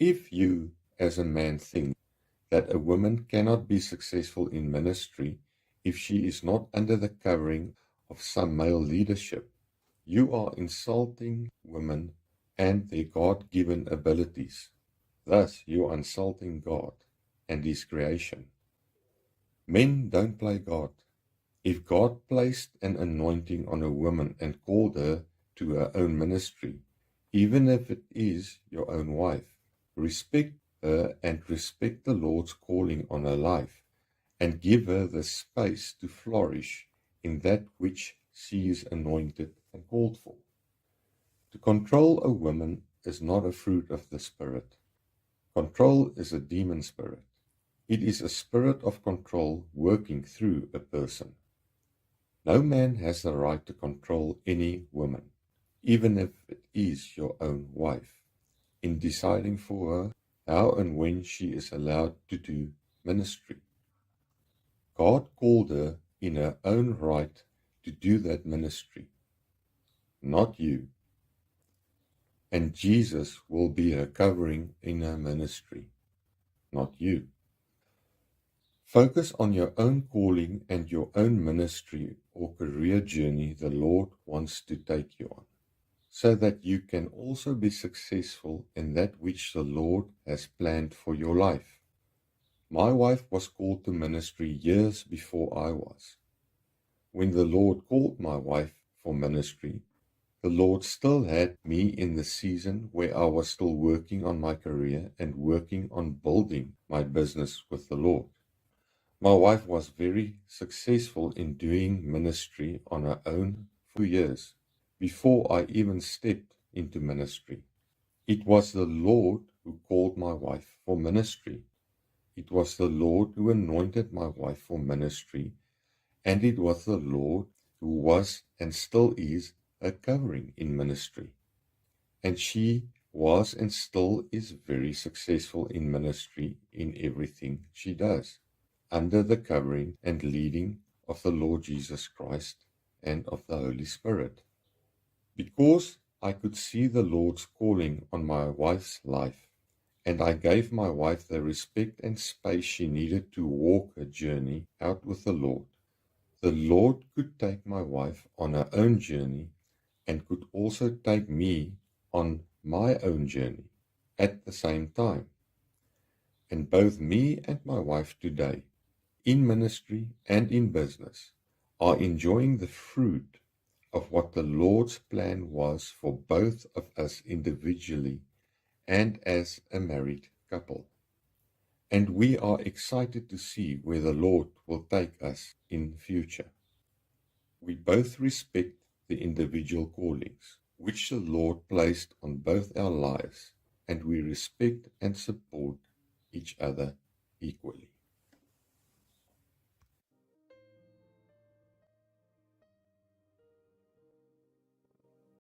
If you, as a man, think that a woman cannot be successful in ministry if she is not under the covering of some male leadership, you are insulting women and their God-given abilities. Thus, you are insulting God and His creation. Men don't play God. If God placed an anointing on a woman and called her to her own ministry, even if it is your own wife, respect her and respect the Lord's calling on her life, and give her the space to flourish in that which she is anointed and called for. To control a woman is not a fruit of the Spirit. Control is a demon spirit. It is a spirit of control working through a person. No man has the right to control any woman, even if it is your own wife, in deciding for her how and when she is allowed to do ministry. God called her in her own right to do that ministry, not you. And Jesus will be her covering in her ministry, not you. Focus on your own calling and your own ministry or career journey the Lord wants to take you on, so that you can also be successful in that which the Lord has planned for your life. My wife was called to ministry years before I was. When the Lord called my wife for ministry, the Lord still had me in the season where I was still working on my career and working on building my business with the Lord. My wife was very successful in doing ministry on her own for years before I even stepped into ministry. It was the Lord who called my wife for ministry. It was the Lord who anointed my wife for ministry, and it was the Lord who was and still is her covering in ministry. And she was and still is very successful in ministry in everything she does, under the covering and leading of the Lord Jesus Christ and of the Holy Spirit. Because I could see the Lord's calling on my wife's life, and I gave my wife the respect and space she needed to walk her journey out with the Lord could take my wife on her own journey and could also take me on my own journey at the same time. And both me and my wife today, in ministry and in business, are enjoying the fruit of what the Lord's plan was for both of us individually and as a married couple. And we are excited to see where the Lord will take us in future. We both respect the individual callings which the Lord placed on both our lives, and we respect and support each other equally.